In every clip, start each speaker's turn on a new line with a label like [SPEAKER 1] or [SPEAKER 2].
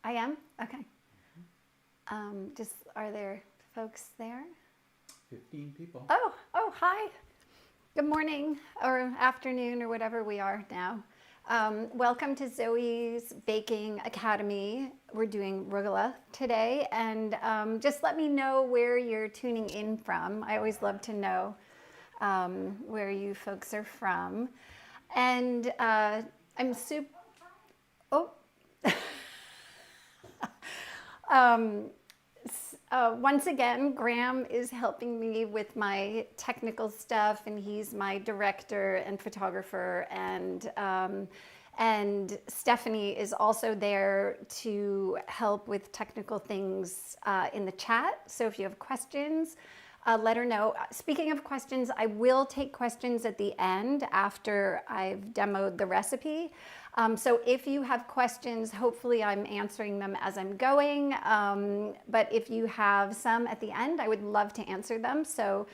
[SPEAKER 1] I am? Okay. Are there folks there?
[SPEAKER 2] 15 people.
[SPEAKER 1] Oh, hi. Good morning or afternoon or whatever we are now. Welcome to Zoe's Baking Academy. We're doing Rugelah today, and just let me know where you're tuning in from. I always love to know where you folks are from. And I'm super... Oh. Once again, Graham is helping me with my technical stuff, and he's my director and photographer, and Stephanie is also there to help with technical things in the chat. So if you have questions, let her know. Speaking of questions, I will take questions at the end after I've demoed the recipe. So if you have questions, hopefully I'm answering them as I'm going. But if you have some at the end, I would love to answer them. So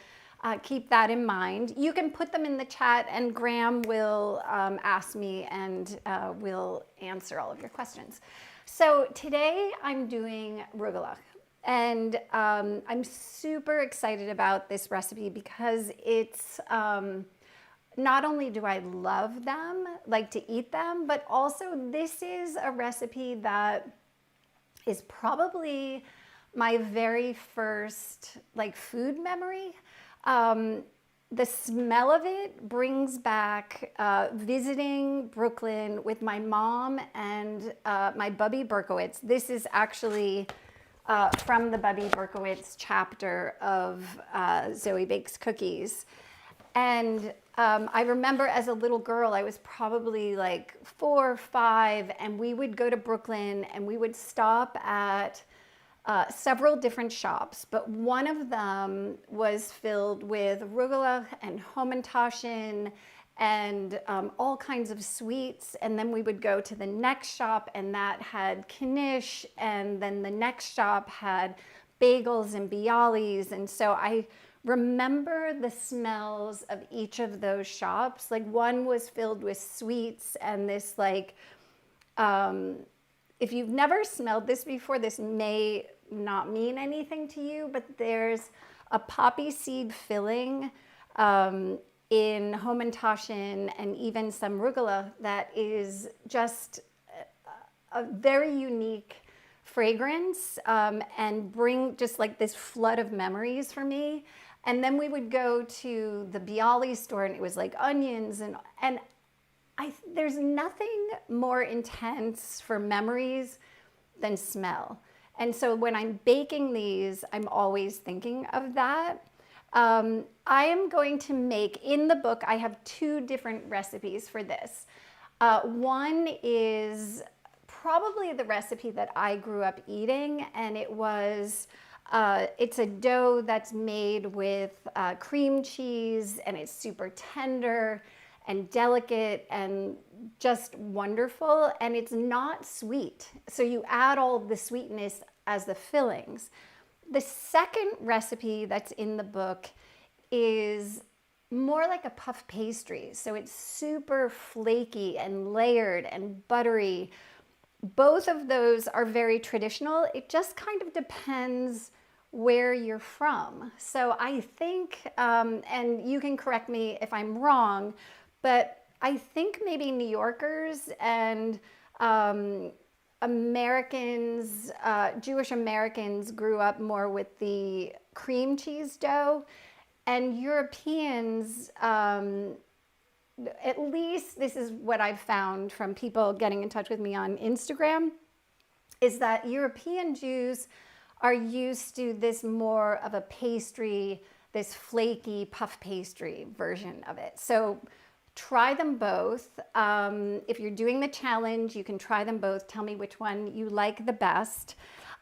[SPEAKER 1] keep that in mind. You can put them in the chat and Graham will ask me and we'll answer all of your questions. So today I'm doing Rugelach. And I'm super excited about this recipe because it's... not only do I love them, like to eat them, but also this is a recipe that is probably my very first like food memory. The smell of it brings back visiting Brooklyn with my mom and my Bubby Berkowitz. This is actually from the Bubby Berkowitz chapter of Zoë Bakes Cookies. And I remember as a little girl, I was probably like 4 or 5, and we would go to Brooklyn and we would stop at several different shops, but one of them was filled with Rugelah and Hamantaschen and all kinds of sweets. And then we would go to the next shop and that had knish, and then the next shop had bagels and bialys. And so I remember the smells of each of those shops. Like one was filled with sweets and this like, if you've never smelled this before, this may not mean anything to you, but there's a poppy seed filling in Hamantaschen and even some Rugelah that is just a very unique fragrance and bring just like this flood of memories for me. And then we would go to the bialy store and it was like onions and there's nothing more intense for memories than smell. And so when I'm baking these, I'm always thinking of that. I am going to make, in the book, I have 2 different recipes for this. One is probably the recipe that I grew up eating, and it was, it's a dough that's made with cream cheese, and it's super tender and delicate and just wonderful, and it's not sweet. So you add all the sweetness as the fillings. The second recipe that's in the book is more like a puff pastry. So it's super flaky and layered and buttery. Both of those are very traditional. It just kind of depends where you're from. So I think, and you can correct me if I'm wrong, but I think maybe New Yorkers and Americans, Jewish Americans grew up more with the cream cheese dough, and Europeans, at least this is what I've found from people getting in touch with me on Instagram, is that European Jews are used to this more of a pastry, this flaky puff pastry version of it. So try them both. If you're doing the challenge, you can try them both. Tell me which one you like the best.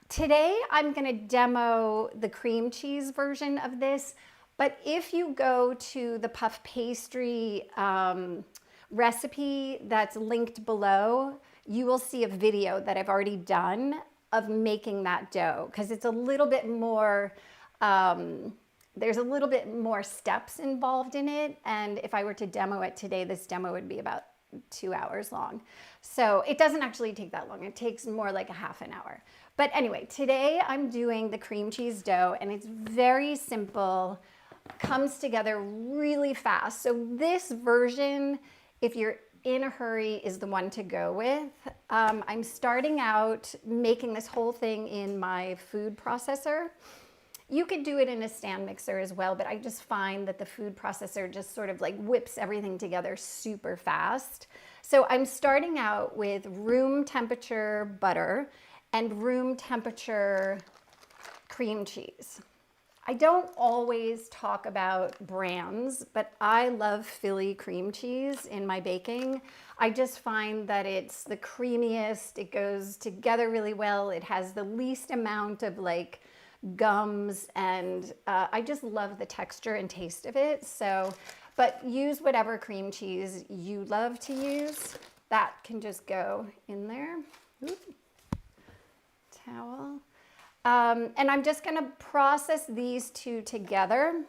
[SPEAKER 1] Today, I'm gonna demo the cream cheese version of this, but if you go to the puff pastry recipe that's linked below, you will see a video that I've already done of making that dough, because it's a little bit more, there's a little bit more steps involved in it. And if I were to demo it today, this demo would be about 2 hours long. So it doesn't actually take that long. It takes more like a half an hour. But anyway, today I'm doing the cream cheese dough, and it's very simple, comes together really fast. So this version, if you're in a hurry, is the one to go with. I'm starting out making this whole thing in my food processor. You could do it in a stand mixer as well, but I just find that the food processor just sort of like whips everything together super fast. So I'm starting out with room temperature butter and room temperature cream cheese. I don't always talk about brands, but I love Philly cream cheese in my baking. I just find that it's the creamiest, it goes together really well, it has the least amount of like gums, and I just love the texture and taste of it. So, but use whatever cream cheese you love to use. That can just go in there. Oop. Towel. And I'm just going to process these two together.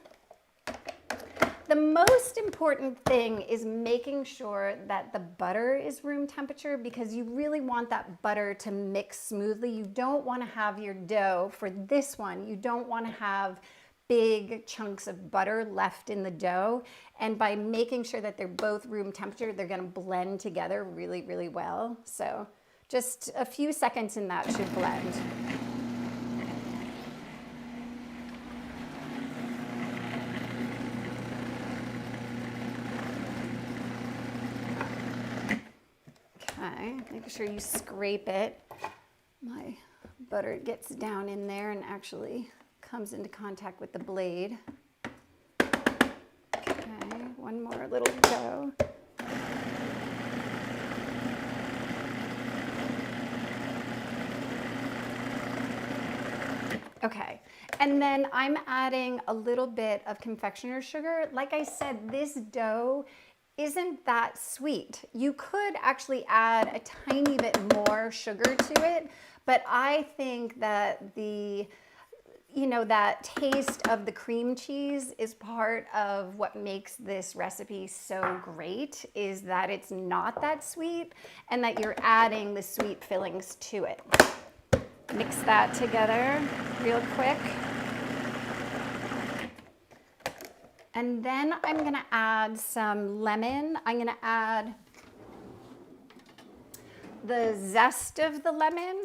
[SPEAKER 1] The most important thing is making sure that the butter is room temperature, because you really want that butter to mix smoothly. You don't want to have your dough, for this one, you don't want to have big chunks of butter left in the dough. And by making sure that they're both room temperature, they're going to blend together really, really well. So just a few seconds and that should blend. Okay, make sure you scrape it. My butter gets down in there and actually comes into contact with the blade. Okay, one more little dough. Okay, and then I'm adding a little bit of confectioner's sugar. Like I said, this dough isn't that sweet. You could actually add a tiny bit more sugar to it, but I think that that taste of the cream cheese is part of what makes this recipe so great, is that it's not that sweet and that you're adding the sweet fillings to it. Mix that together real quick. And then I'm going to add some lemon. I'm going to add the zest of the lemon,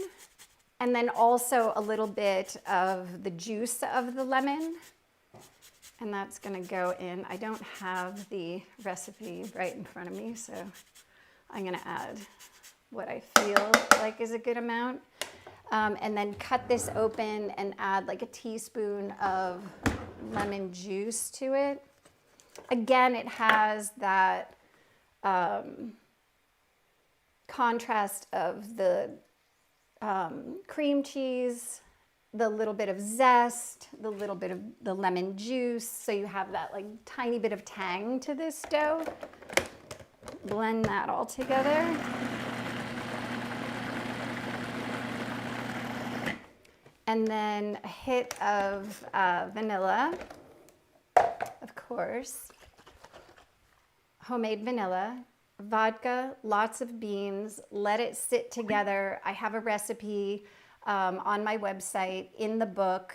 [SPEAKER 1] and then also a little bit of the juice of the lemon. And that's going to go in. I don't have the recipe right in front of me, so I'm going to add what I feel like is a good amount. And then cut this open and add like a teaspoon of lemon juice to it. Again, it has that contrast of the cream cheese, the little bit of zest, the little bit of the lemon juice. So you have that like tiny bit of tang to this dough. Blend that all together. And then a hit of vanilla, of course, homemade vanilla, vodka, lots of beans, let it sit together. I have a recipe on my website, in the book.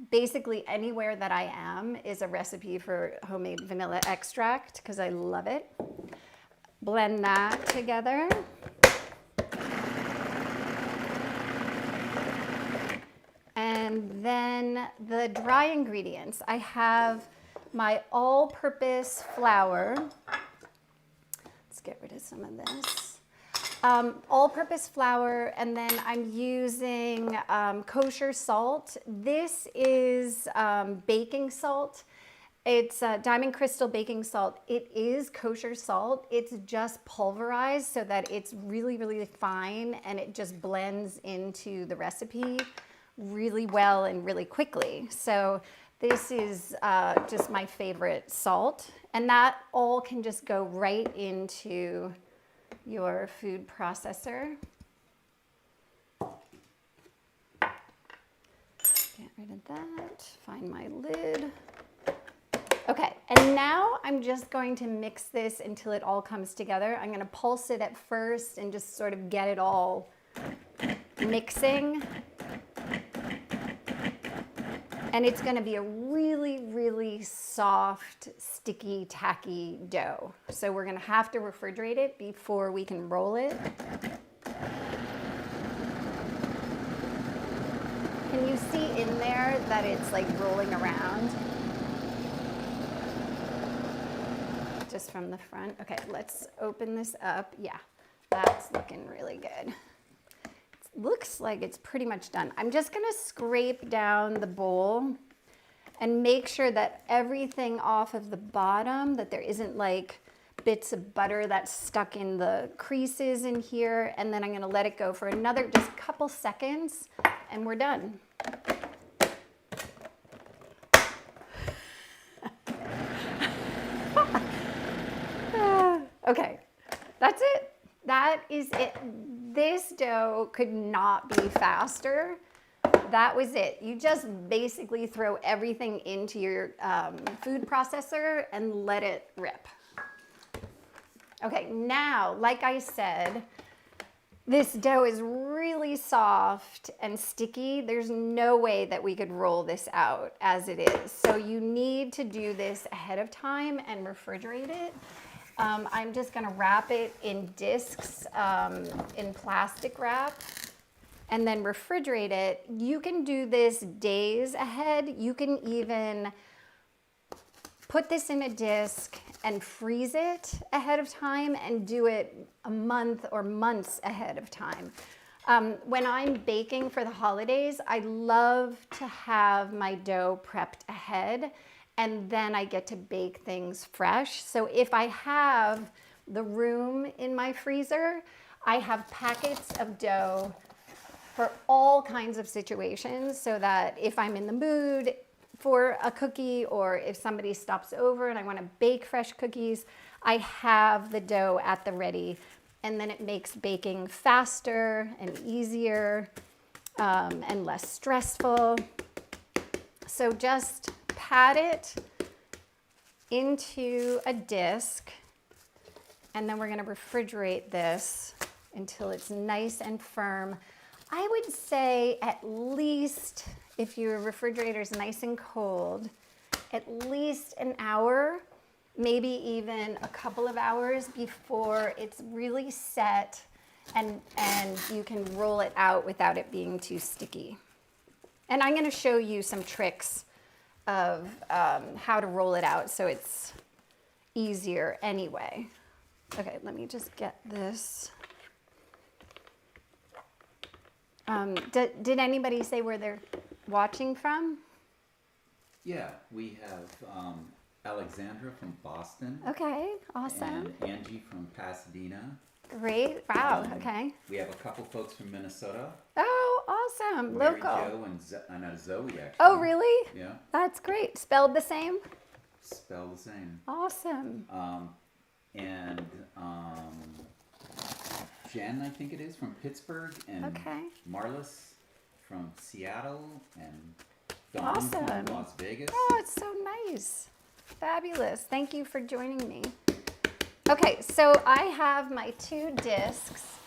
[SPEAKER 1] Basically anywhere that I am is a recipe for homemade vanilla extract, because I love it. Blend that together. And then the dry ingredients. I have my all-purpose flour. Let's get rid of some of this. All-purpose flour, and then I'm using kosher salt. This is baking salt. It's Diamond Crystal baking salt. It is kosher salt. It's just pulverized so that it's really, really fine, and it just blends into the recipe really well and really quickly. So this is just my favorite salt, and that all can just go right into your food processor. Get rid of that, find my lid. Okay, and now I'm just going to mix this until it all comes together. I'm gonna pulse it at first and just sort of get it all mixing. And it's gonna be a really, really soft, sticky, tacky dough. So we're gonna have to refrigerate it before we can roll it. Can you see in there that it's like rolling around? Just from the front. Okay, let's open this up. Yeah, that's looking really good. Looks like it's pretty much done. I'm just gonna scrape down the bowl and make sure that everything off of the bottom, that there isn't like bits of butter that's stuck in the creases in here. And then I'm gonna let it go for another just couple seconds and we're done. Okay, that's it. That is it. This dough could not be faster. That was it. You just basically throw everything into your food processor and let it rip. Okay, now, like I said, this dough is really soft and sticky. There's no way that we could roll this out as it is. So you need to do this ahead of time and refrigerate it. I'm just gonna wrap it in discs, in plastic wrap, and then refrigerate it. You can do this days ahead. You can even put this in a disc and freeze it ahead of time and do it a month or months ahead of time. When I'm baking for the holidays, I love to have my dough prepped ahead, and then I get to bake things fresh. So if I have the room in my freezer, I have packets of dough for all kinds of situations, so that if I'm in the mood for a cookie, or if somebody stops over and I want to bake fresh cookies, I have the dough at the ready, and then it makes baking faster and easier and less stressful. So just pat it into a disc, and then we're going to refrigerate this until it's nice and firm. I would say at least, if your refrigerator is nice and cold, at least an hour, maybe even a couple of hours before it's really set and you can roll it out without it being too sticky. And I'm going to show you some tricks of how to roll it out so it's easier anyway. Okay, let me just get this. Did anybody say where they're watching from?
[SPEAKER 2] Yeah, we have Alexandra from Boston.
[SPEAKER 1] Okay, awesome.
[SPEAKER 2] And Angie from Pasadena.
[SPEAKER 1] Great, wow, okay.
[SPEAKER 2] We have a couple folks from Minnesota.
[SPEAKER 1] Oh, awesome,
[SPEAKER 2] Mary
[SPEAKER 1] local.
[SPEAKER 2] Jo and Zoe, actually.
[SPEAKER 1] Oh, really?
[SPEAKER 2] Yeah.
[SPEAKER 1] That's great. Spelled the same?
[SPEAKER 2] Spelled the same.
[SPEAKER 1] Awesome.
[SPEAKER 2] And Jen, I think it is, from Pittsburgh, and
[SPEAKER 1] Okay.
[SPEAKER 2] Marlis from Seattle, and Dawn
[SPEAKER 1] Awesome.
[SPEAKER 2] from Las Vegas.
[SPEAKER 1] Oh, it's so nice. Fabulous. Thank you for joining me. Okay, so I have my 2 discs.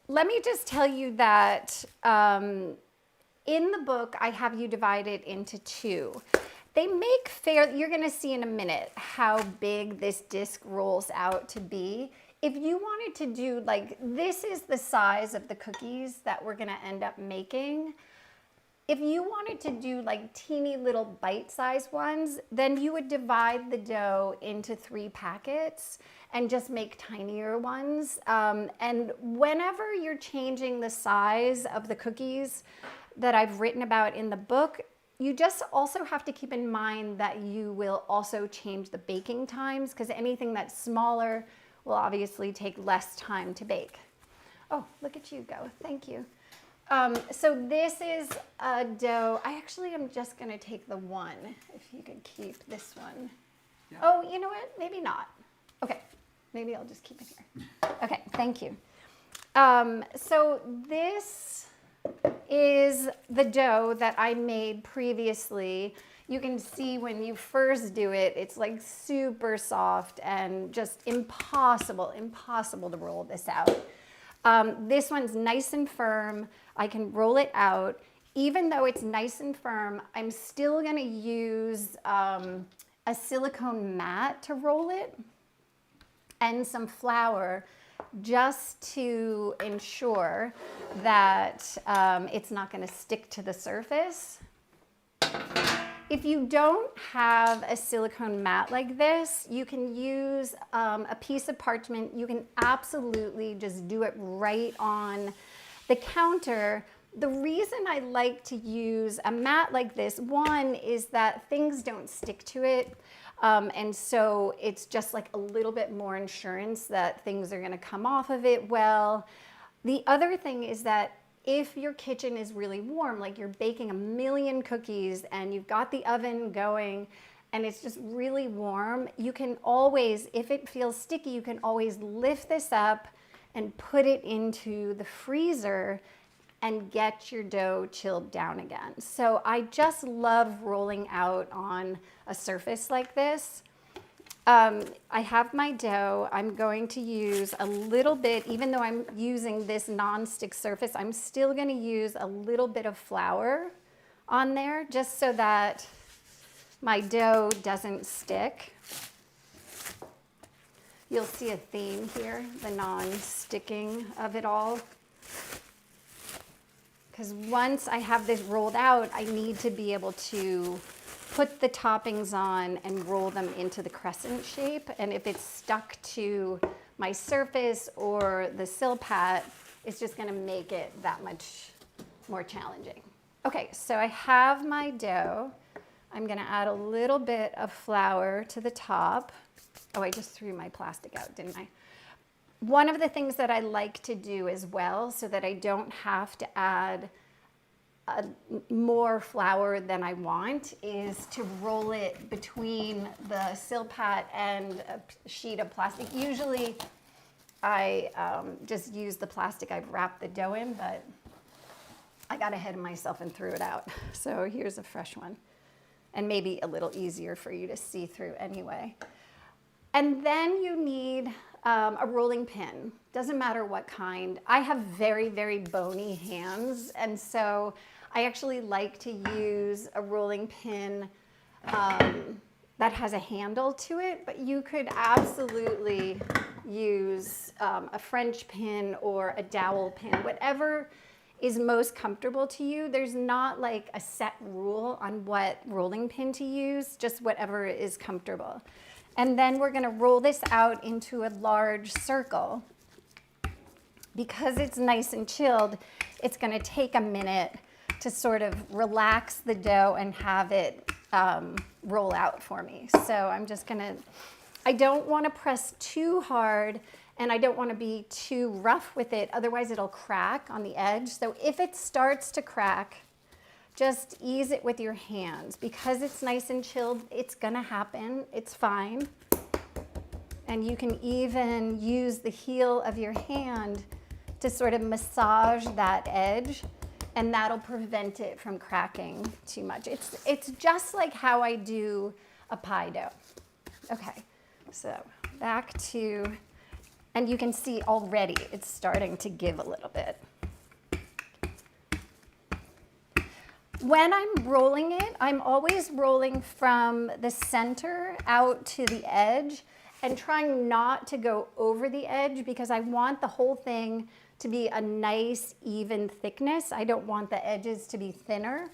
[SPEAKER 1] Let me just tell you that in the book, I have you divide it into 2. They make you're gonna see in a minute how big this disc rolls out to be. If you wanted to do, like, this is the size of the cookies that we're gonna end up making. If you wanted to do like teeny little bite-sized ones, then you would divide the dough into 3 packets and just make tinier ones. And whenever you're changing the size of the cookies that I've written about in the book, you just also have to keep in mind that you will also change the baking times, because anything that's smaller will obviously take less time to bake. Oh, look at you go. Thank you. So this is a dough. I actually am just going to take the one, if you could keep this one.
[SPEAKER 2] Yeah.
[SPEAKER 1] Oh, you know what? Maybe not. Okay, maybe I'll just keep it here. Okay, thank you. So this is the dough that I made previously. you can see when you first do it, it's like super soft and just impossible to roll this out. This one's nice and firm. I can roll it out. Even though it's nice and firm, I'm still gonna use a silicone mat to roll it and some flour just to ensure that it's not gonna stick to the surface. If you don't have a silicone mat like this, you can use a piece of parchment. You can absolutely just do it right on the counter. The reason I like to use a mat like this, one is that things don't stick to it. And so it's just like a little bit more insurance that things are gonna come off of it well. The other thing is that if your kitchen is really warm, like you're baking a million cookies and you've got the oven going and it's just really warm, you can always, if it feels sticky, you can always lift this up and put it into the freezer and get your dough chilled down again. So I just love rolling out on a surface like this. I have my dough. I'm going to use a little bit, even though I'm using this non-stick surface, I'm still gonna use a little bit of flour on there just so that my dough doesn't stick. You'll see a theme here, the non-sticking of it all. Because once I have this rolled out, I need to be able to put the toppings on and roll them into the crescent shape. And if it's stuck to my surface or the silpat, it's just gonna make it that much more challenging. Okay, so I have my dough. I'm gonna add a little bit of flour to the top. Oh, I just threw my plastic out, didn't I? One of the things that I like to do as well, so that I don't have to add more flour than I want, is to roll it between the silpat and a sheet of plastic. Usually I just use the plastic I've wrapped the dough in, but I got ahead of myself and threw it out. So here's a fresh one, and maybe a little easier for you to see through anyway. And then you need a rolling pin. Doesn't matter what kind. I have very, very bony hands, and so I actually like to use a rolling pin that has a handle to it, but you could absolutely use a French pin or a dowel pin, whatever is most comfortable to you. There's not like a set rule on what rolling pin to use, just whatever is comfortable. And then we're gonna roll this out into a large circle. Because it's nice and chilled, it's gonna take a minute to sort of relax the dough and have it roll out for me. So I'm just gonna, I don't wanna press too hard and I don't wanna be too rough with it, otherwise it'll crack on the edge. So if it starts to crack, just ease it with your hands. Because it's nice and chilled, it's gonna happen, it's fine. And you can even use the heel of your hand to sort of massage that edge, and that'll prevent it from cracking too much. It's just like how I do a pie dough. Okay, so back to, and you can see already it's starting to give a little bit. When I'm rolling it, I'm always rolling from the center out to the edge and trying not to go over the edge, because I want the whole thing to be a nice, even thickness. I don't want the edges to be thinner.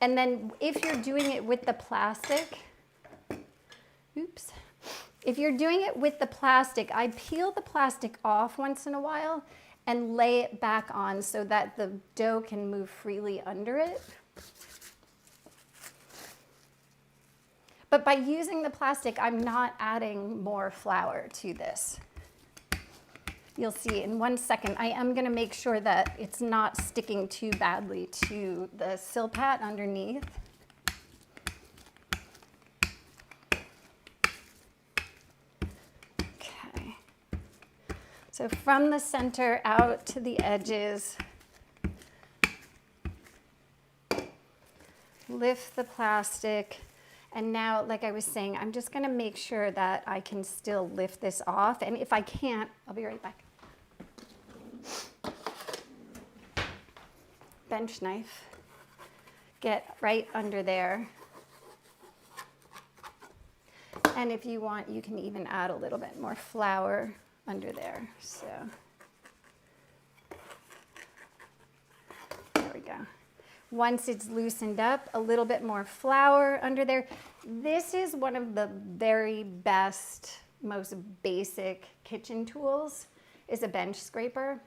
[SPEAKER 1] And then if you're doing it with the plastic, oops. If you're doing it with the plastic, I peel the plastic off once in a while and lay it back on so that the dough can move freely under it. But by using the plastic, I'm not adding more flour to this. You'll see in 1 second, I am gonna make sure that it's not sticking too badly to the silpat underneath. Okay. So from the center out to the edges, lift the plastic. And now, like I was saying, I'm just gonna make sure that I can still lift this off. And if I can't, I'll be right back. Bench knife. Get right under there. And if you want, you can even add a little bit more flour under there. So there we go. Once it's loosened up, a little bit more flour under there. This is one of the very best, most basic kitchen tools, is a bench scraper.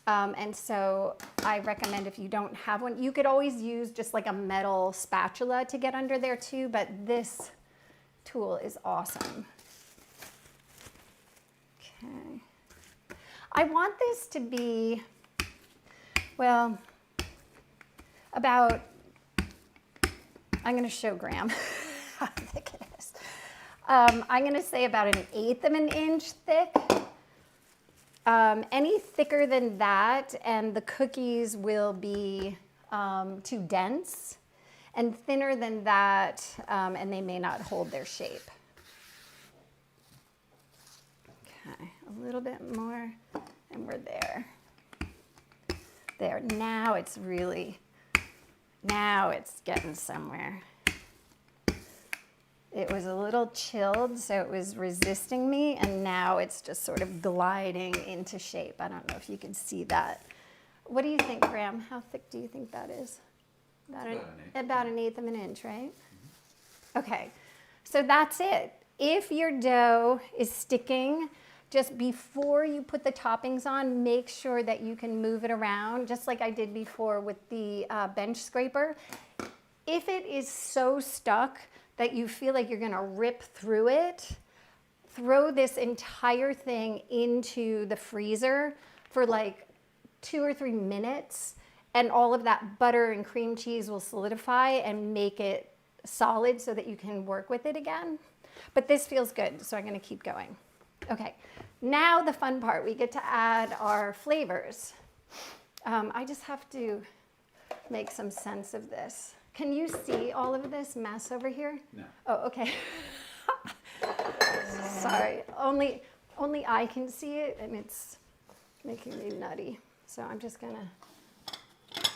[SPEAKER 1] And so I recommend, if you don't have one, you could always use just like a metal spatula to get under there too, but this tool is awesome. Okay. I want this to be, well, about, I'm going to show Graham how thick it is. I'm going to say about 1/8 of an inch thick. Any thicker than that, and the cookies will be too dense, and thinner than that, and they may not hold their shape. Okay, a little bit more, and we're there. There, now it's getting somewhere. It was a little chilled, so it was resisting me, and now it's just sort of gliding into shape. I don't know if you can see that. What do you think, Graham? How thick do you think that is? About 1/8 of an inch, right? Mm-hmm. Okay, so that's it. If your dough is sticking, just before you put the toppings on, make sure that you can move it around, just like I did before with the bench scraper. If it is so stuck that you feel like you're gonna rip through it, throw this entire thing into the freezer for like 2 or 3 minutes, and all of that butter and cream cheese will solidify and make it solid so that you can work with it again. But this feels good, so I'm gonna keep going. Okay, now the fun part, we get to add our flavors. I just have to make some sense of this. Can you see all of this mess over here?
[SPEAKER 2] No.
[SPEAKER 1] Oh, okay. Sorry, only I can see it, and it's making me nutty. So I'm just gonna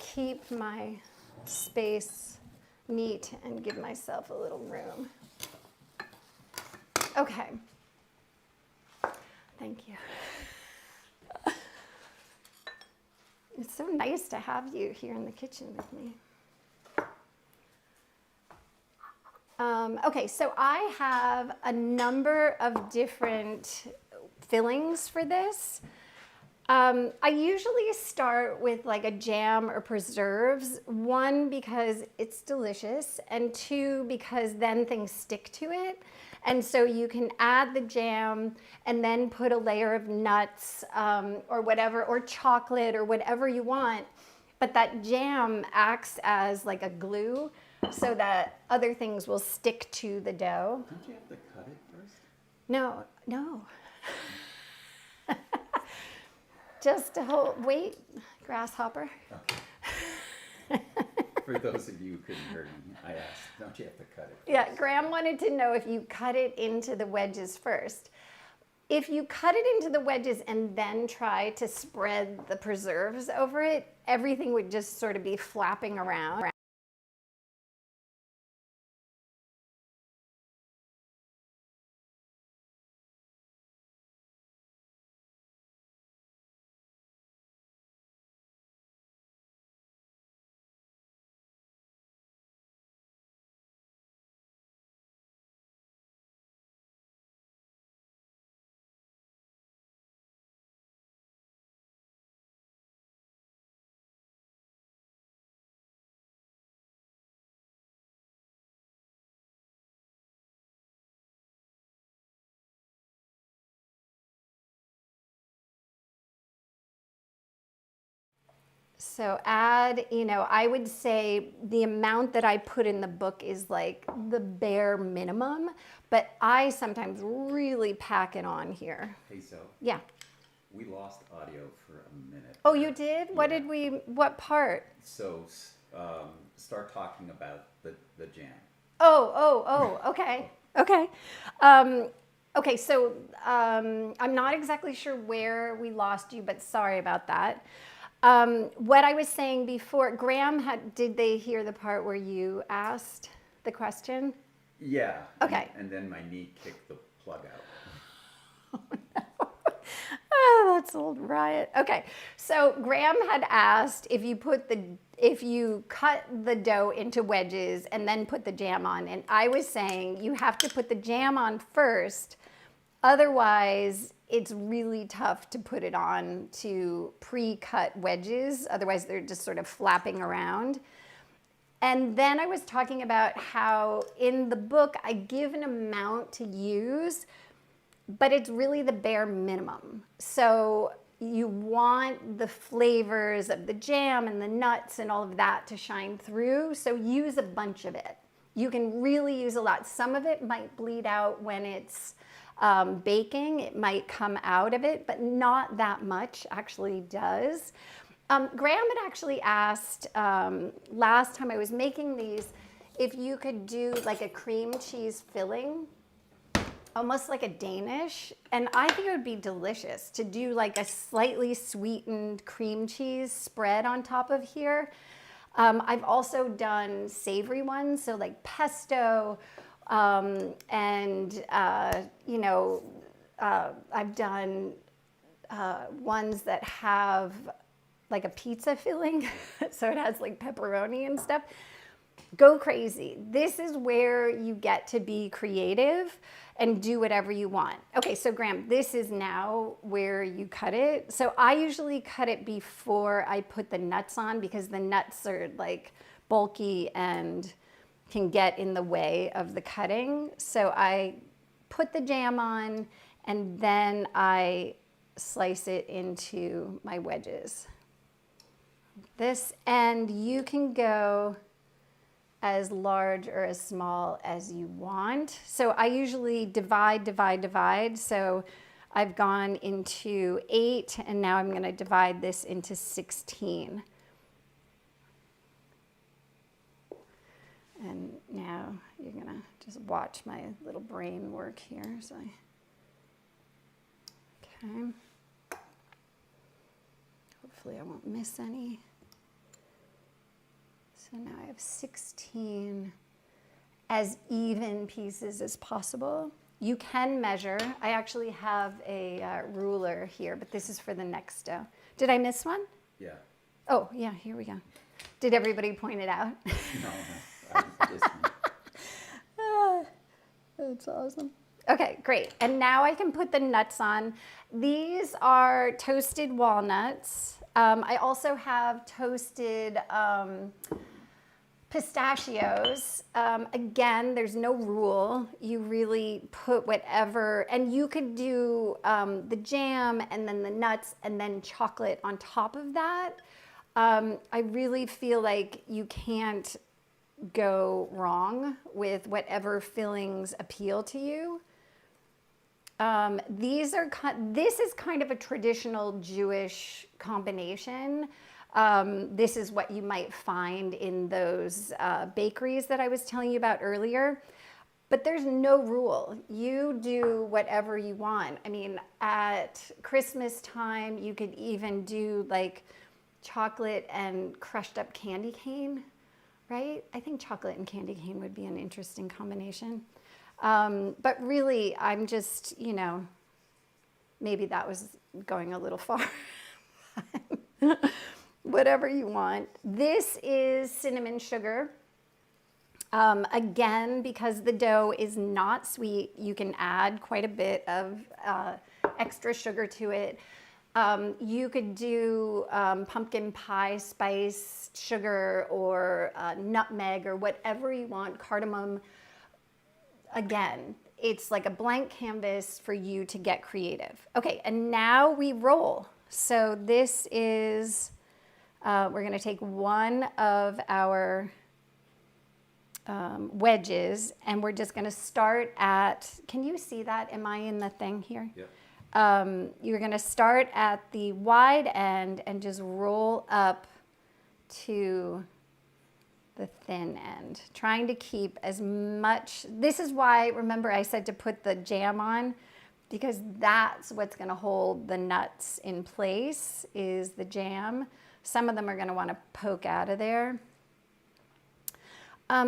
[SPEAKER 1] keep my space neat and give myself a little room. Okay. Thank you. It's so nice to have you here in the kitchen with me. Okay, so I have a number of different fillings for this. I usually start with like a jam or preserves. 1, because it's delicious, and 2, because then things stick to it. And so you can add the jam and then put a layer of nuts or whatever, or chocolate or whatever you want. But that jam acts as like a glue so that other things will stick to the dough.
[SPEAKER 2] Don't you have to cut it first?
[SPEAKER 1] No. Just to hold, wait, grasshopper.
[SPEAKER 2] Okay. For those of you who couldn't hear me, I asked, don't you have to cut it first?
[SPEAKER 1] Yeah, Graham wanted to know if you cut it into the wedges first. If you cut it into the wedges and then try to spread the preserves over it, everything would just sort of be flapping around. So add, I would say the amount that I put in the book is like the bare minimum, but I sometimes really pack it on here.
[SPEAKER 2] Hey, so
[SPEAKER 1] Yeah.
[SPEAKER 2] we lost audio for a minute.
[SPEAKER 1] Oh, you did?
[SPEAKER 2] Yeah.
[SPEAKER 1] What part?
[SPEAKER 2] So start talking about the jam.
[SPEAKER 1] Okay. Okay. Okay, so I'm not exactly sure where we lost you, but sorry about that. What I was saying before, Graham, did they hear the part where you asked the question?
[SPEAKER 2] Yeah.
[SPEAKER 1] Okay.
[SPEAKER 2] And then my knee kicked the plug out.
[SPEAKER 1] Oh, that's old riot. Okay, so Graham had asked if you cut the dough into wedges and then put the jam on, and I was saying you have to put the jam on first, otherwise it's really tough to put it on to pre-cut wedges, otherwise they're just sort of flapping around. And then I was talking about how in the book I give an amount to use, but it's really the bare minimum. So you want the flavors of the jam and the nuts and all of that to shine through. So use a bunch of it. You can really use a lot. Some of it might bleed out when it's baking. It might come out of it, but not that much actually does. Graham had actually asked last time I was making these if you could do like a cream cheese filling, almost like a Danish, and I think it would be delicious to do like a slightly sweetened cream cheese spread on top of here. I've also done savory ones, so like pesto, and I've done ones that have like a pizza filling, so it has like pepperoni and stuff. Go crazy. This is where you get to be creative and do whatever you want. Okay, so Graham, this is now where you cut it. So I usually cut it before I put the nuts on because the nuts are like bulky and can get in the way of the cutting. So I put the jam on and then I slice it into my wedges. This, and you can go as large or as small as you want. So I usually divide. So I've gone into 8 and now I'm gonna divide this into 16. And now you're gonna just watch my little brain work here. So okay. Hopefully I won't miss any. So now I have 16 as even pieces as possible. You can measure. I actually have a ruler here, but this is for the next dough. Did I miss one?
[SPEAKER 2] Yeah.
[SPEAKER 1] Oh, yeah, here we go. Did everybody point it out?
[SPEAKER 2] No, I just
[SPEAKER 1] That's awesome. Okay, great. And now I can put the nuts on. These are toasted walnuts. I also have toasted pistachios. Again, there's no rule. You really put whatever, and you could do the jam and then the nuts and then chocolate on top of that. I really feel like you can't go wrong with whatever fillings appeal to you. This is kind of a traditional Jewish combination. This is what you might find in those bakeries that I was telling you about earlier. But there's no rule. You do whatever you want. I mean, at Christmas time, you could even do like chocolate and crushed up candy cane, right? I think chocolate and candy cane would be an interesting combination. But really, I'm just, maybe that was going a little far. Whatever you want. This is cinnamon sugar. Again, because the dough is not sweet, you can add quite a bit of extra sugar to it. You could do pumpkin pie spice sugar or nutmeg or whatever you want, cardamom. Again, it's like a blank canvas for you to get creative. Okay, and now we roll. So this is, we're gonna take one of our wedges and we're just gonna start at, can you see that? Am I in the thing here?
[SPEAKER 2] Yeah.
[SPEAKER 1] You're gonna start at the wide end and just roll up to the thin end, trying to keep as much. This is why, remember I said to put the jam on, because that's what's going to hold the nuts in place is the jam. Some of them are going to want to poke out of there.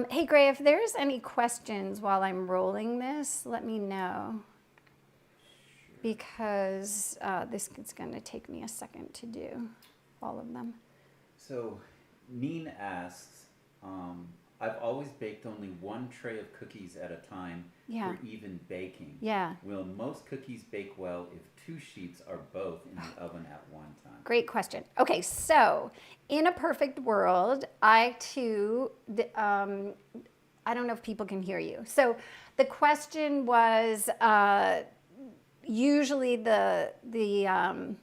[SPEAKER 1] Hey Gray, if there's any questions while I'm rolling this, let me know. Because this is going to take me a second to do all of them.
[SPEAKER 2] So, Neen asks, I've always baked only one tray of cookies at a time for even baking.
[SPEAKER 1] Yeah.
[SPEAKER 2] Will most cookies bake well if 2 sheets are both in the oven at one time?
[SPEAKER 1] Great question. Okay, so in a perfect world, I too, I don't know if people can hear you. So the question was, usually the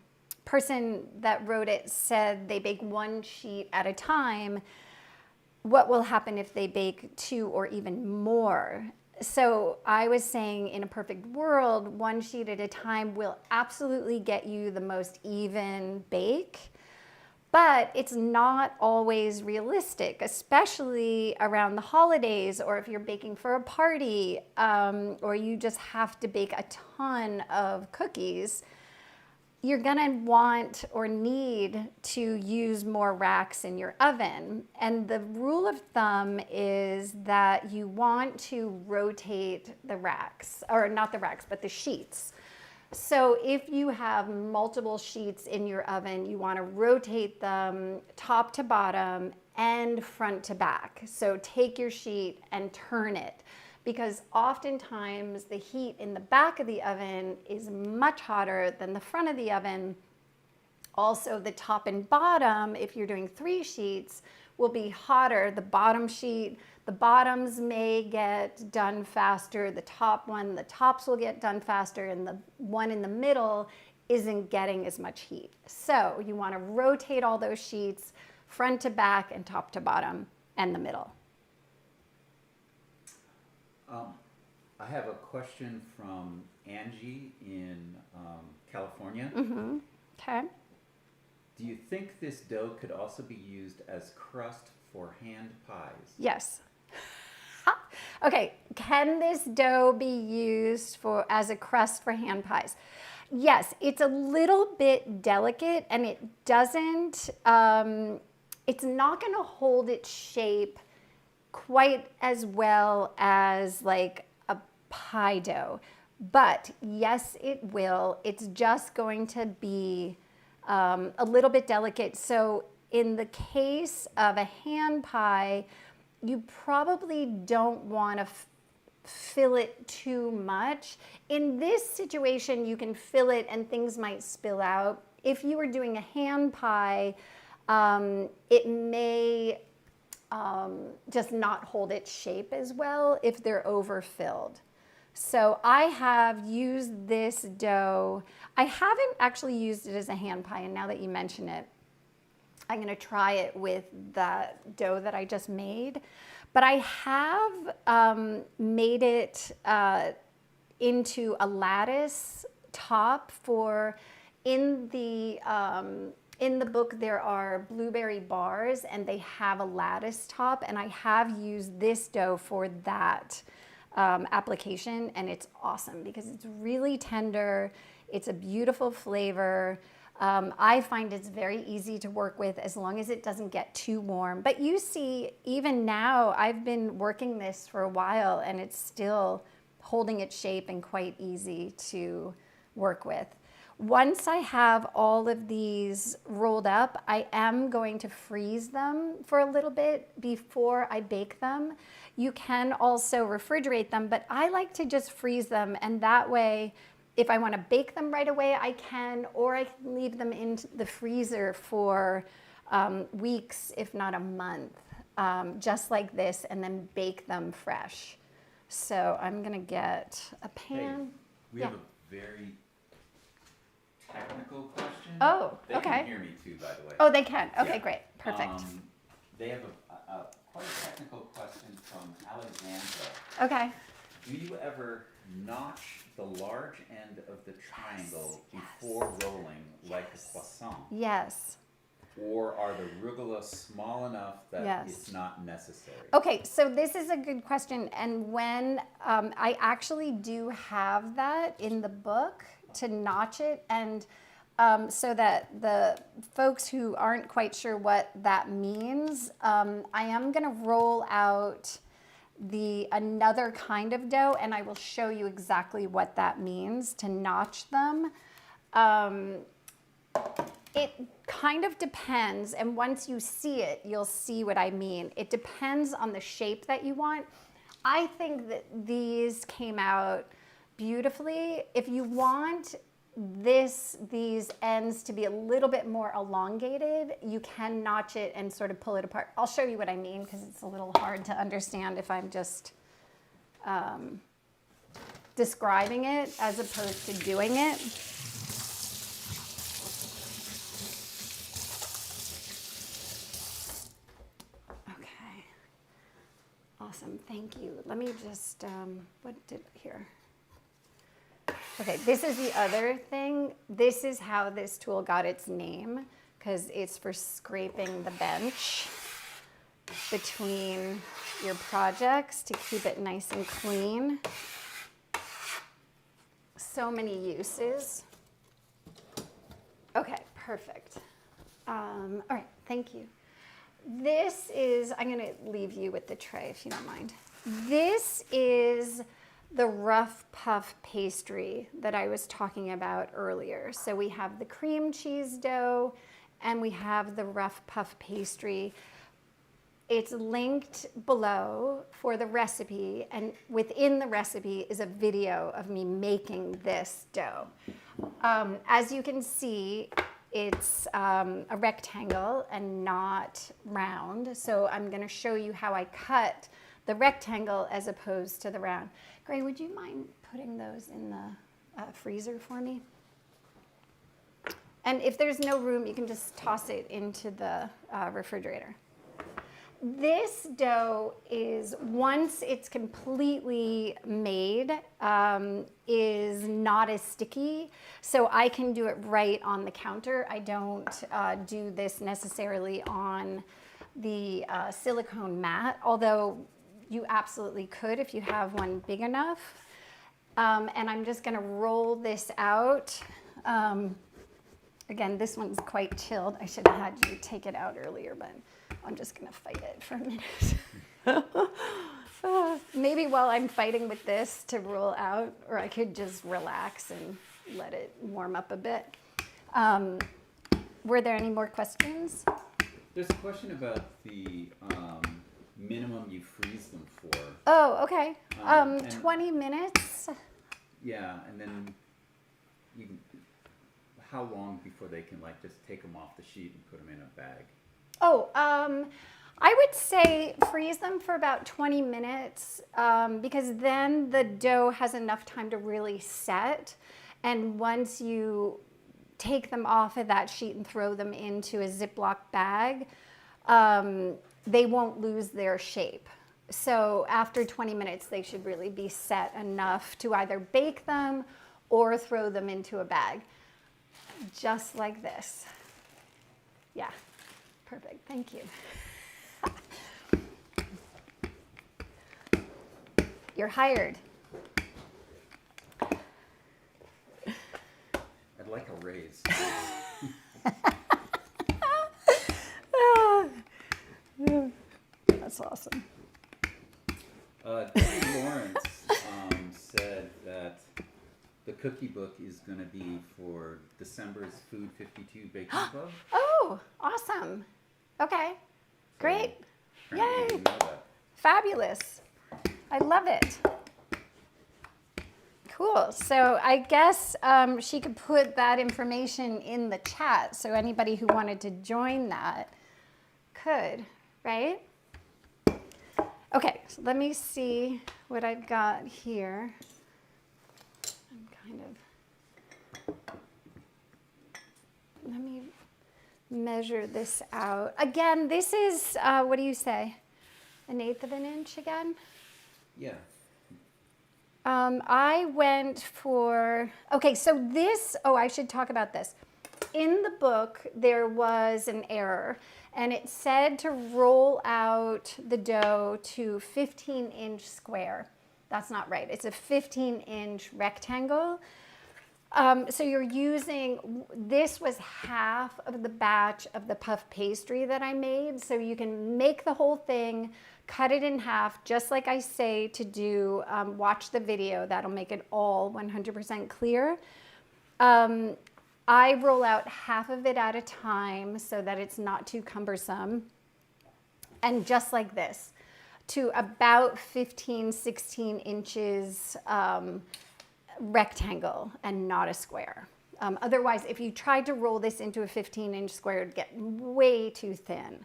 [SPEAKER 1] person that wrote it said they bake 1 sheet at a time. What will happen if they bake 2 or even more? So I was saying in a perfect world, 1 sheet at a time will absolutely get you the most even bake, but it's not always realistic, especially around the holidays or if you're baking for a party or you just have to bake a ton of cookies. You're gonna want or need to use more racks in your oven. And the rule of thumb is that you want to rotate the racks, or not the racks, but the sheets. So if you have multiple sheets in your oven, you wanna rotate them top to bottom and front to back. So take your sheet and turn it, because oftentimes the heat in the back of the oven is much hotter than the front of the oven. Also, the top and bottom, if you're doing 3 sheets, will be hotter. The bottom sheet, the bottoms may get done faster. The tops will get done faster, and the one in the middle isn't getting as much heat. So you want to rotate all those sheets front to back and top to bottom and the middle.
[SPEAKER 2] I have a question from Angie in California.
[SPEAKER 1] Mm-hmm. Okay.
[SPEAKER 2] Do you think this dough could also be used as crust for hand pies?
[SPEAKER 1] Yes. Okay, can this dough be used as a crust for hand pies? Yes, it's a little bit delicate and it doesn't, it's not gonna hold its shape quite as well as like a pie dough, but yes, it will. It's just going to be a little bit delicate. So in the case of a hand pie, you probably don't want to fill it too much. In this situation, you can fill it and things might spill out. If you were doing a hand pie, it may just not hold its shape as well if they're overfilled. So I have used this dough. I haven't actually used it as a hand pie, and now that you mention it, I'm going to try it with that dough that I just made. But I have made it into a lattice top for, in the book there are blueberry bars and they have a lattice top, and I have used this dough for that application, and it's awesome because it's really tender. It's a beautiful flavor. I find it's very easy to work with as long as it doesn't get too warm. But you see, even now, I've been working this for a while and it's still holding its shape and quite easy to work with. Once I have all of these rolled up, I am going to freeze them for a little bit before I bake them. You can also refrigerate them, but I like to just freeze them, and that way, if I want to bake them right away, I can, or I can leave them in the freezer for weeks, if not a month, just like this, and then bake them fresh. So I'm gonna get a pan.
[SPEAKER 2] Hey, we have a very technical question.
[SPEAKER 1] Oh,
[SPEAKER 2] they
[SPEAKER 1] okay.
[SPEAKER 2] They can hear me too, by the way.
[SPEAKER 1] Oh, they can. Okay,
[SPEAKER 2] Yeah.
[SPEAKER 1] great. Perfect.
[SPEAKER 2] They have a quite a technical question from Alexandra.
[SPEAKER 1] Okay.
[SPEAKER 2] Do you ever notch the large end of the triangle
[SPEAKER 1] Yes.
[SPEAKER 2] before rolling like a croissant?
[SPEAKER 1] Yes.
[SPEAKER 2] Or are the Rugelah small enough that
[SPEAKER 1] Yes.
[SPEAKER 2] it's not necessary?
[SPEAKER 1] Okay, so this is a good question. And when I actually do have that in the book to notch it, and so that the folks who aren't quite sure what that means, I am going to roll out another kind of dough, and I will show you exactly what that means to notch them. It kind of depends, and once you see it, you'll see what I mean. It depends on the shape that you want. I think that these came out beautifully. If you want these ends to be a little bit more elongated, you can notch it and sort of pull it apart. I'll show you what I mean because it's a little hard to understand if I'm just describing it as opposed to doing it. Okay, awesome, thank you. Let me just, here? Okay, this is the other thing. This is how this tool got its name, because it's for scraping the bench between your projects to keep it nice and clean. So many uses. Okay, perfect. All right, thank you. This is, I'm gonna leave you with the tray if you don't mind. This is the rough puff pastry that I was talking about earlier. So we have the cream cheese dough and we have the rough puff pastry. It's linked below for the recipe, and within the recipe is a video of me making this dough. As you can see, it's a rectangle and not round. So I'm gonna show you how I cut the rectangle as opposed to the round. Gray, would you mind putting those in the freezer for me? And if there's no room, you can just toss it into the refrigerator. This dough is, once it's completely made, is not as sticky, so I can do it right on the counter. I don't do this necessarily on the silicone mat, although you absolutely could if you have one big enough. And I'm just gonna roll this out. Again, this one's quite chilled. I should have had you take it out earlier, but I'm just gonna fight it for a minute. Maybe while I'm fighting with this to roll out, or I could just relax and let it warm up a bit. Were there any more questions?
[SPEAKER 2] There's a question about the minimum you freeze them for.
[SPEAKER 1] Oh, okay. 20 minutes.
[SPEAKER 2] Yeah, and then you can, how long before they can like just take them off the sheet and put them in a bag?
[SPEAKER 1] Oh, I would say freeze them for about 20 minutes because then the dough has enough time to really set. And once you take them off of that sheet and throw them into a Ziploc bag, they won't lose their shape. So after 20 minutes, they should really be set enough to either bake them or throw them into a bag, just like this. Yeah. Perfect, thank you. You're hired.
[SPEAKER 2] I'd like a raise.
[SPEAKER 1] That's awesome.
[SPEAKER 2] Debbie Lawrence said that the cookie book is going to be for December's Food 52 Baking Club.
[SPEAKER 1] Oh, awesome. Okay, great.
[SPEAKER 2] So,
[SPEAKER 1] Yay.
[SPEAKER 2] you know that.
[SPEAKER 1] Fabulous. I love it. Cool. So I guess she could put that information in the chat so anybody who wanted to join that could, right? Okay, so let me see what I've got here. I'm kind of, let me measure this out. Again, this is, what do you say? 1/8 of an inch again?
[SPEAKER 2] Yeah.
[SPEAKER 1] I went for, okay, so this, oh, I should talk about this. in the book, there was an error, and it said to roll out the dough to 15-inch square. That's not right. It's a 15-inch rectangle. So you're using, this was half of the batch of the puff pastry that I made. So you can make the whole thing, cut it in half, just like I say to do. Watch the video, that'll make it all 100% clear. I roll out half of it at a time so that it's not too cumbersome. And just like this, to about 15, 16 inches rectangle and not a square. Otherwise, if you tried to roll this into a 15-inch square, it'd get way too thin.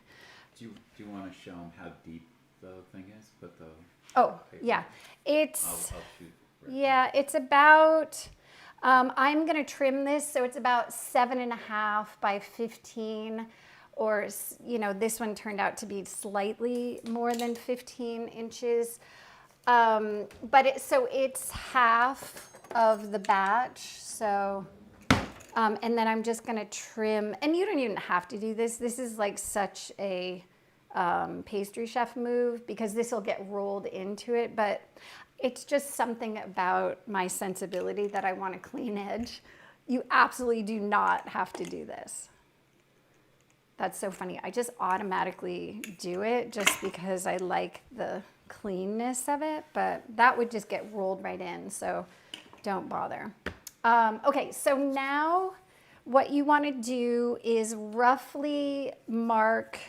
[SPEAKER 2] Do you want to show them how deep the thing is? Put the paper.
[SPEAKER 1] Yeah. It's,
[SPEAKER 2] I'll shoot.
[SPEAKER 1] yeah, it's about, I'm going to trim this, so it's about 7.5 by 15, or, you know, this one turned out to be slightly more than 15 inches. But so it's half of the batch. So, and then I'm just going to trim, and you don't even have to do this. This is like such a pastry chef move because this will get rolled into it, but it's just something about my sensibility that I want a clean edge. You absolutely do not have to do this. That's so funny. I just automatically do it just because I like the cleanness of it, but that would just get rolled right in, so don't bother. Okay, so now what you want to do is roughly mark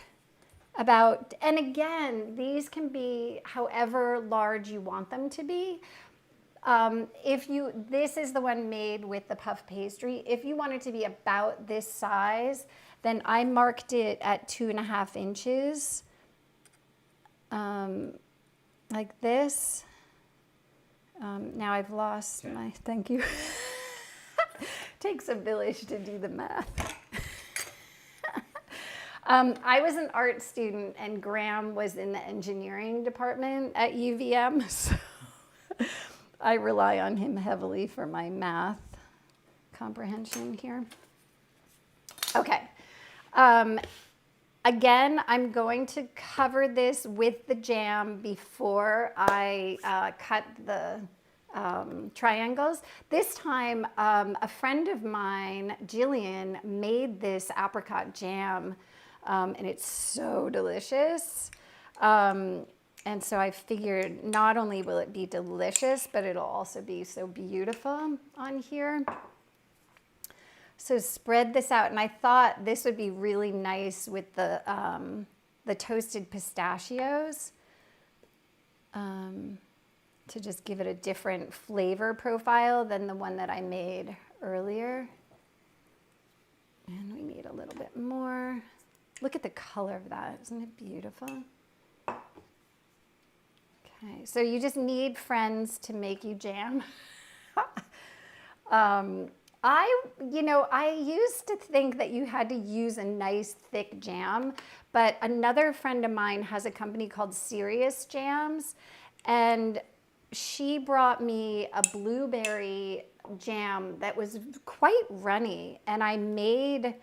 [SPEAKER 1] about, and again, these can be however large you want them to be. This is the one made with the puff pastry. If you want it to be about this size, then I marked it at 2.5 inches, like this. Now I've lost my, thank you. Takes a village to do the math. I was an art student and Graham was in the engineering department at UVM, so I rely on him heavily for my math comprehension here. Okay. Again, I'm going to cover this with the jam before I cut the triangles. This time, a friend of mine, Jillian, made this apricot jam, and it's so delicious. And so I figured not only will it be delicious, but it'll also be so beautiful on here. So spread this out, and I thought this would be really nice with the toasted pistachios, to just give it a different flavor profile than the one that I made earlier. And we need a little bit more. Look at the color of that, isn't it beautiful? Okay, so you just need friends to make you jam. I used to think that you had to use a nice thick jam, but another friend of mine has a company called Serious Jams, and she brought me a blueberry jam that was quite runny, and I made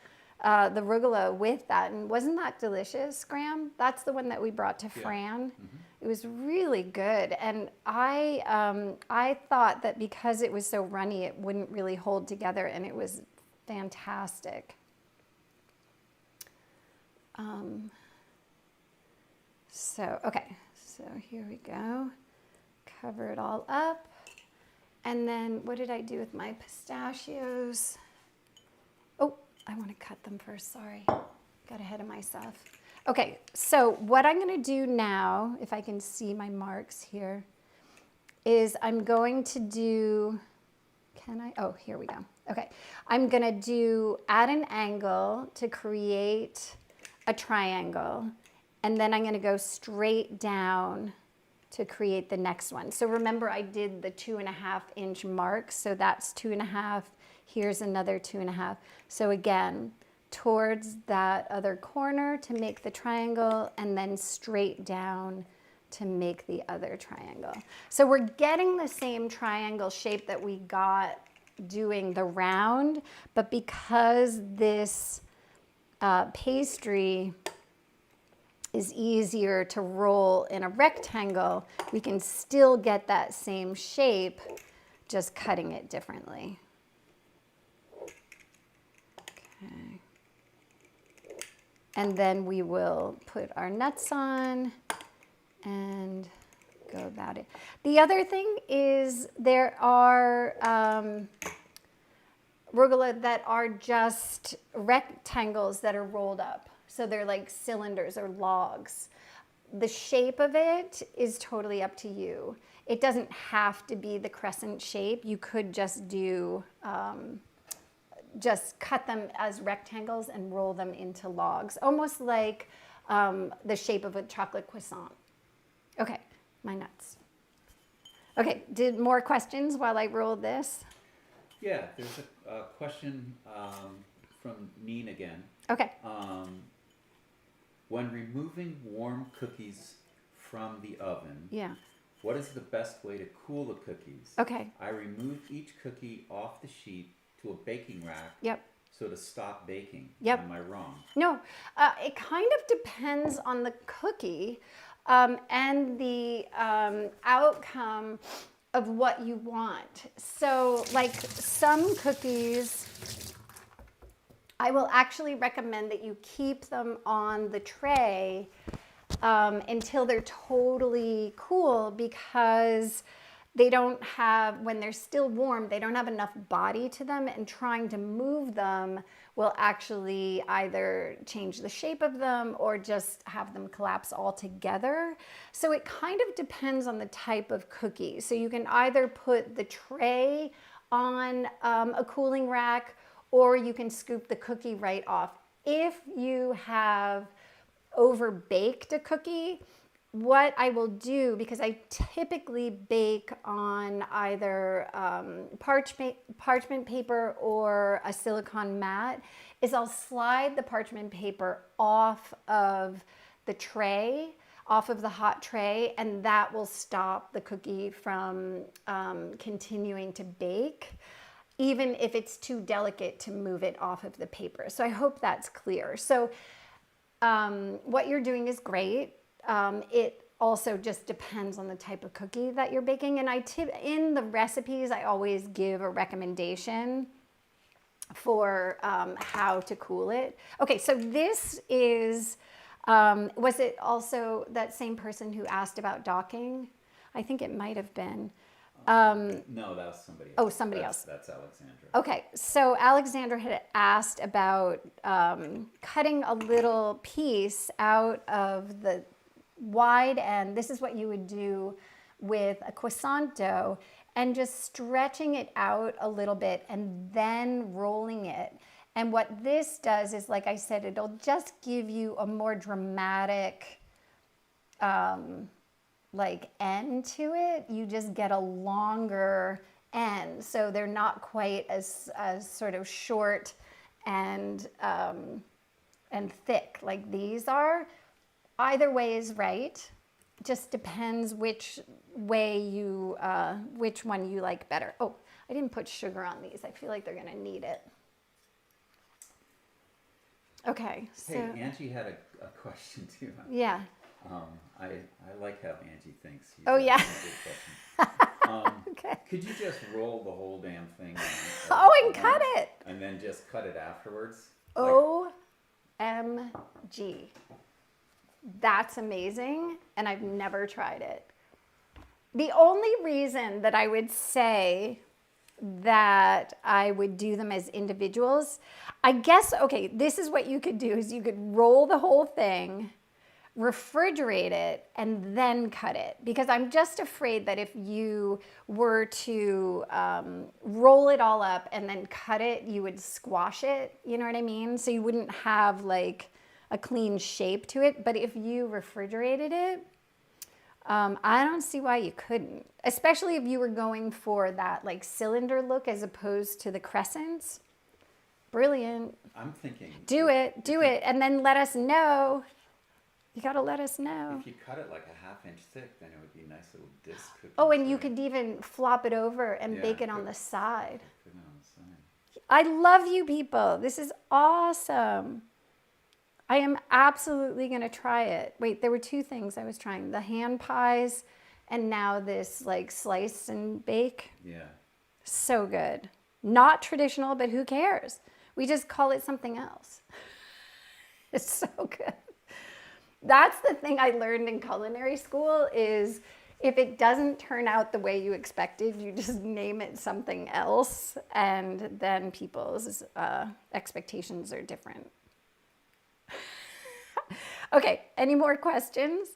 [SPEAKER 1] the Rugelah with that, and wasn't that delicious, Graham? That's the one that we brought to Fran. Mm-hmm. It was really good, and I thought that because it was so runny, it wouldn't really hold together, and it was fantastic. Okay, so here we go. Cover it all up, and then what did I do with my pistachios? Oh, I want to cut them first, sorry. Got ahead of myself. Okay, so what I'm going to do now, if I can see my marks here, is I'm going to do, oh, here we go. Okay, I'm going to do at an angle to create a triangle, and then I'm going to go straight down to create the next one. So remember, I did the 2.5 inch mark, so that's 2.5. Here's another 2.5. So again, towards that other corner to make the triangle, and then straight down to make the other triangle. So we're getting the same triangle shape that we got doing the round, but because this pastry is easier to roll in a rectangle, we can still get that same shape, just cutting it differently. Okay. And then we will put our nuts on and go about it. The other thing is there are Rugelah that are just rectangles that are rolled up. So they're like cylinders or logs. The shape of it is totally up to you. It doesn't have to be the crescent shape. You could just do, just cut them as rectangles and roll them into logs, almost like the shape of a chocolate croissant. Okay, my nuts. Okay, did more questions while I roll this?
[SPEAKER 2] Yeah, there's a question from Neen again.
[SPEAKER 1] Okay.
[SPEAKER 2] When removing warm cookies from the oven,
[SPEAKER 1] Yeah.
[SPEAKER 2] what is the best way to cool the cookies?
[SPEAKER 1] Okay.
[SPEAKER 2] I remove each cookie off the sheet to a baking rack.
[SPEAKER 1] Yep.
[SPEAKER 2] So to stop baking.
[SPEAKER 1] Yep.
[SPEAKER 2] Am I wrong?
[SPEAKER 1] No, it kind of depends on the cookie and the outcome of what you want. So like some cookies, I will actually recommend that you keep them on the tray until they're totally cool, because they don't have, when they're still warm, they don't have enough body to them, and trying to move them will actually either change the shape of them or just have them collapse altogether. So it kind of depends on the type of cookie. So you can either put the tray on a cooling rack, or you can scoop the cookie right off. If you have over-baked a cookie, what I will do, because I typically bake on either parchment paper or a silicone mat, is I'll slide the parchment paper off of the tray, off of the hot tray, and that will stop the cookie from continuing to bake, even if it's too delicate to move it off of the paper. So I hope that's clear. So what you're doing is great. It also just depends on the type of cookie that you're baking. And in the recipes, I always give a recommendation for how to cool it. Okay, so this is, was it also that same person who asked about docking? I think it might have been.
[SPEAKER 2] No, that was somebody else.
[SPEAKER 1] Oh, somebody else.
[SPEAKER 2] That's Alexandra.
[SPEAKER 1] Okay, so Alexandra had asked about cutting a little piece out of the wide end. This is what you would do with a croissant dough, and just stretching it out a little bit and then rolling it. And what this does is, like I said, it'll just give you a more dramatic like end to it. You just get a longer end, so they're not quite as sort of short and thick like these are. Either way is right. Just depends which way you which one you like better. Oh, I didn't put sugar on these. I feel like they're gonna need it. Okay, so
[SPEAKER 2] Hey, Angie had a question too.
[SPEAKER 1] yeah.
[SPEAKER 2] I like how Angie thinks.
[SPEAKER 1] Oh, yeah.
[SPEAKER 2] Okay. Could you just roll the whole damn thing?
[SPEAKER 1] And cut it.
[SPEAKER 2] And then just cut it afterwards?
[SPEAKER 1] OMG. That's amazing, and I've never tried it. The only reason that I would say that I would do them as individuals, I guess, okay, this is what you could do, is you could roll the whole thing, refrigerate it, and then cut it. Because I'm just afraid that if you were to roll it all up and then cut it, you would squash it, you know what I mean? So you wouldn't have like a clean shape to it. But if you refrigerated it, I don't see why you couldn't, especially if you were going for that like cylinder look as opposed to the crescents. Brilliant.
[SPEAKER 2] I'm thinking.
[SPEAKER 1] Do it, and then let us know. You gotta let us know.
[SPEAKER 2] If you cut it like a 1/2 inch thick, then it would be a nice little disc cookie.
[SPEAKER 1] Oh, and you could even flop it over and bake it on the side. I love you people. This is awesome. I am absolutely going to try it. Wait, there were two things I was trying. The hand pies and now this like slice and bake.
[SPEAKER 2] Yeah.
[SPEAKER 1] So good. Not traditional, but who cares? We just call it something else. It's so good. That's the thing I learned in culinary school is if it doesn't turn out the way you expected, you just name it something else, and then people's expectations are different. Okay, any more questions?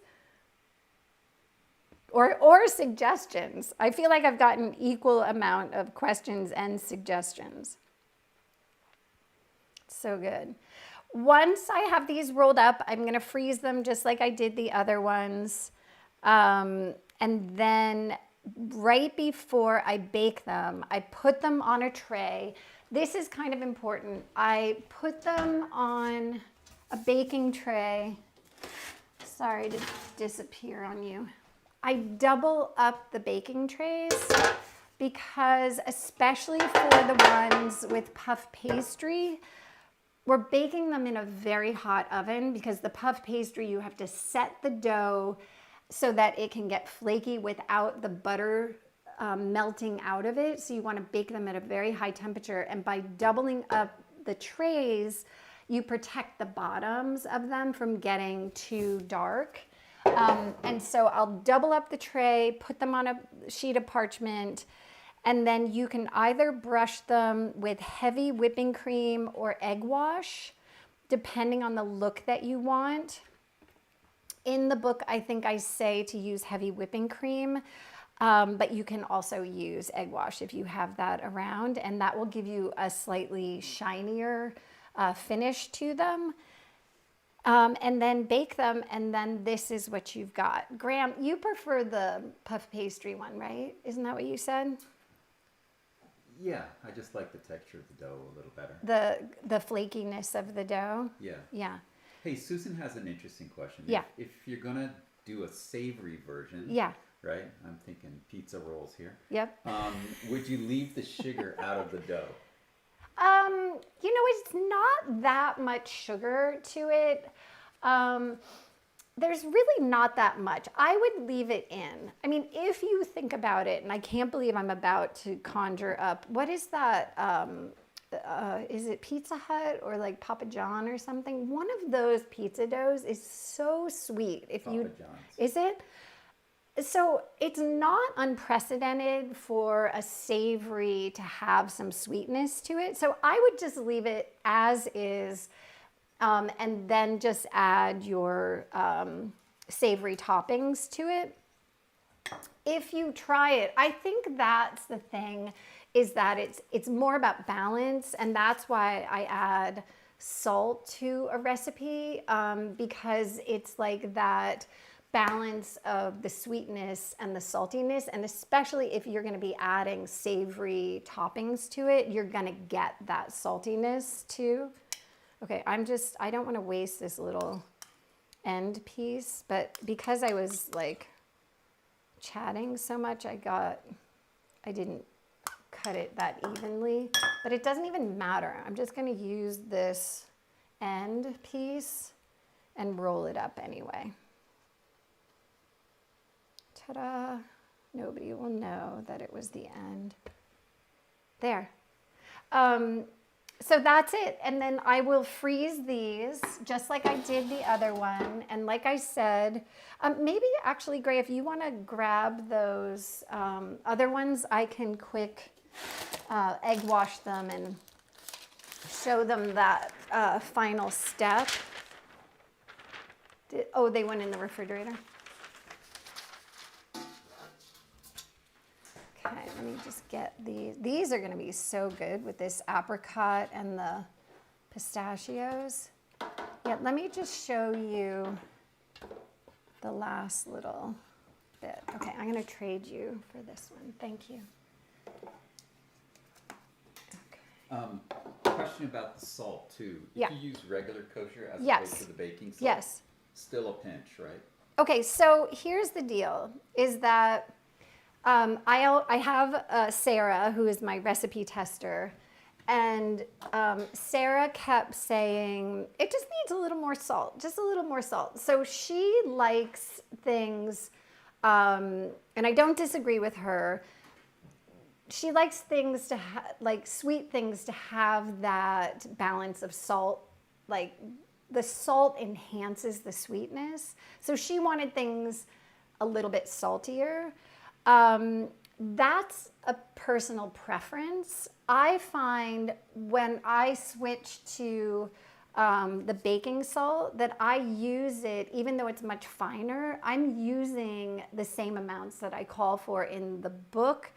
[SPEAKER 1] Or suggestions? I feel like I've gotten equal amount of questions and suggestions. So good. Once I have these rolled up, I'm going to freeze them just like I did the other ones. And then right before I bake them, I put them on a tray. This is kind of important. I put them on a baking tray. Sorry to disappear on you. I double up the baking trays because especially for the ones with puff pastry, we're baking them in a very hot oven because the puff pastry, you have to set the dough so that it can get flaky without the butter melting out of it. So you want to bake them at a very high temperature. And by doubling up the trays, you protect the bottoms of them from getting too dark. And so I'll double up the tray, put them on a sheet of parchment, and then you can either brush them with heavy whipping cream or egg wash, depending on the look that you want. In the book, I think I say to use heavy whipping cream, but you can also use egg wash if you have that around, and that will give you a slightly shinier finish to them. And then bake them, and then this is what you've got. Graham, you prefer the puff pastry one, right? Isn't that what you said?
[SPEAKER 2] Yeah, I just like the texture of the dough a little better.
[SPEAKER 1] The flakiness of the dough?
[SPEAKER 2] Yeah.
[SPEAKER 1] Yeah.
[SPEAKER 2] Hey, Susan has an interesting question.
[SPEAKER 1] Yeah.
[SPEAKER 2] If you're going to do a savory version,
[SPEAKER 1] yeah,
[SPEAKER 2] right? I'm thinking pizza rolls here.
[SPEAKER 1] Yep.
[SPEAKER 2] Would you leave the sugar out of the dough?
[SPEAKER 1] You know, it's not that much sugar to it. There's really not that much. I would leave it in. I mean, if you think about it, and I can't believe I'm about to conjure up, what is that? Is it Pizza Hut or like Papa John or something? One of those pizza doughs is so sweet.
[SPEAKER 2] Papa John's.
[SPEAKER 1] Is it? So it's not unprecedented for a savory to have some sweetness to it. So I would just leave it as is, and then just add your savory toppings to it. If you try it, I think that's the thing, is that it's more about balance, and that's why I add salt to a recipe, because it's like that balance of the sweetness and the saltiness, and especially if you're going to be adding savory toppings to it, you're going to get that saltiness too. Okay, I don't want to waste this little end piece, but because I was like chatting so much, I didn't cut it that evenly, but it doesn't even matter. I'm just going to use this end piece and roll it up anyway. Ta-da! Nobody will know that it was the end. There. So that's it. And then I will freeze these just like I did the other one. And like I said, maybe actually, Gray, if you want to grab those other ones, I can quick egg wash them and show them that final step. Oh, they went in the refrigerator. Okay, let me just get these. These are going to be so good with this apricot and the pistachios. Yeah, let me just show you the last little bit. Okay, I'm going to trade you for this one. Thank you. Okay.
[SPEAKER 2] Question about the salt too.
[SPEAKER 1] Yeah.
[SPEAKER 2] If you use regular kosher as
[SPEAKER 1] Yes.
[SPEAKER 2] opposed to the baking salt,
[SPEAKER 1] Yes.
[SPEAKER 2] still a pinch, right?
[SPEAKER 1] Okay, so here's the deal, is that I have Sarah, who is my recipe tester, And Sarah kept saying, it just needs a little more salt, just a little more salt. So she likes things, and I don't disagree with her. She likes things to like sweet things to have that balance of salt. Like the salt enhances the sweetness. So she wanted things a little bit saltier. That's a personal preference. I find when I switch to the baking salt that I use it, even though it's much finer, I'm using the same amounts that I call for in the book.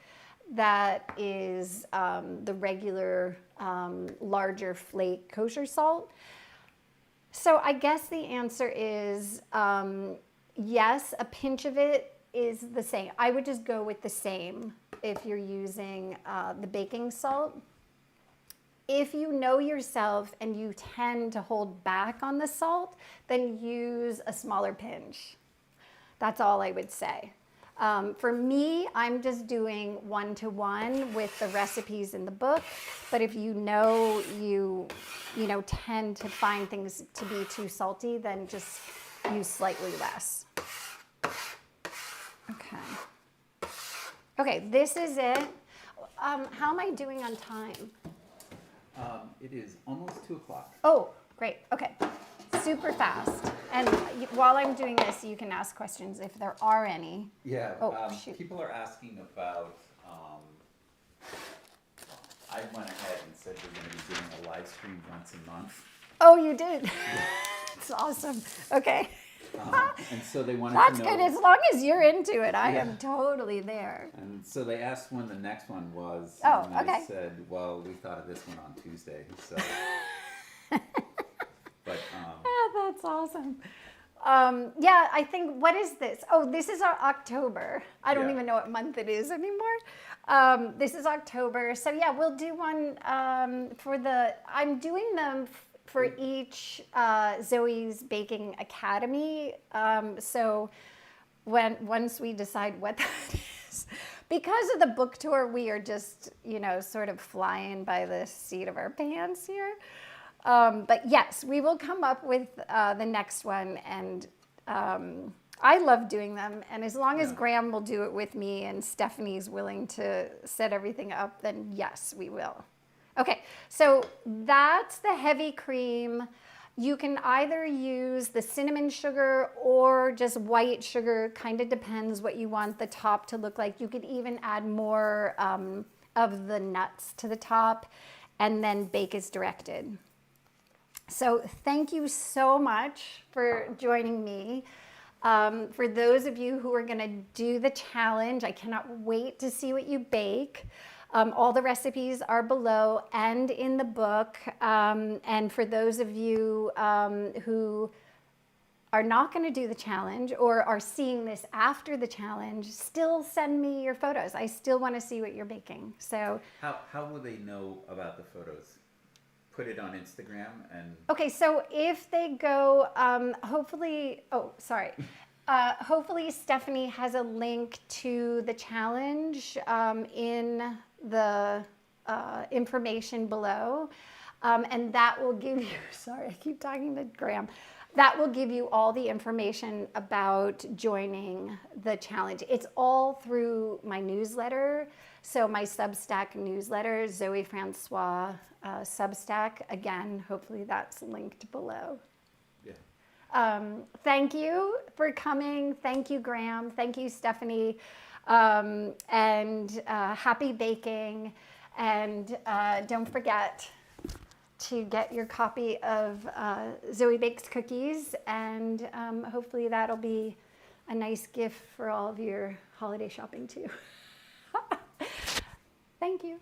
[SPEAKER 1] That is the regular larger flake kosher salt. So I guess the answer is yes, a pinch of it is the same. I would just go with the same if you're using the baking salt. If you know yourself and you tend to hold back on the salt, then use a smaller pinch. That's all I would say. For me, I'm just doing 1-to-1 with the recipes in the book. But if you know you tend to find things to be too salty, then just use slightly less. Okay, this is it. How am I doing on time?
[SPEAKER 2] It is almost 2 o'clock.
[SPEAKER 1] Oh, great. Okay, super fast. And while I'm doing this, you can ask questions if there are any.
[SPEAKER 2] Yeah,
[SPEAKER 1] Shoot.
[SPEAKER 2] people are asking about, I went ahead and said we're going to be doing a live stream once a month.
[SPEAKER 1] Oh, you did? It's awesome. Okay.
[SPEAKER 2] And so they wanted
[SPEAKER 1] That's
[SPEAKER 2] to know.
[SPEAKER 1] good. As long as you're into it, I am totally there.
[SPEAKER 2] And so they asked when the next one was.
[SPEAKER 1] Oh,
[SPEAKER 2] and I
[SPEAKER 1] okay.
[SPEAKER 2] said, well, we thought of this one on Tuesday. So. But.
[SPEAKER 1] That's awesome. Yeah, I think, what is this? Oh, this is our October. I don't even know what month it is anymore. This is October. So yeah, we'll do one I'm doing them for each Zoe's Baking Academy. So once we decide what that is, because of the book tour, we are just, sort of flying by the seat of our pants here. But yes, we will come up with the next one, and I love doing them. And as long as Graham will do it with me and Stephanie's willing to set everything up, then yes, we will. Okay, so that's the heavy cream. You can either use the cinnamon sugar or just white sugar, kind of depends what you want the top to look like. You could even add more of the nuts to the top, and then bake as directed. So thank you so much for joining me. For those of you who are gonna do the challenge, I cannot wait to see what you bake. All the recipes are below and in the book. And for those of you who are not going to do the challenge or are seeing this after the challenge, still send me your photos. I still want to see what you're baking. So
[SPEAKER 2] how will they know about the photos? Put it on Instagram and.
[SPEAKER 1] Okay, so if they go, hopefully Stephanie has a link to the challenge in the information below. And that will give you, sorry, I keep talking to Graham. That will give you all the information about joining the challenge. It's all through my newsletter. So my Substack newsletter, Zoë Francois Substack. Again, hopefully that's linked below. Yeah. Thank you for coming. Thank you, Graham. Thank you, Stephanie. And happy baking. And don't forget to get your copy of Zoë Bakes Cookies, and hopefully that'll be a nice gift for all of your holiday shopping too. Thank you.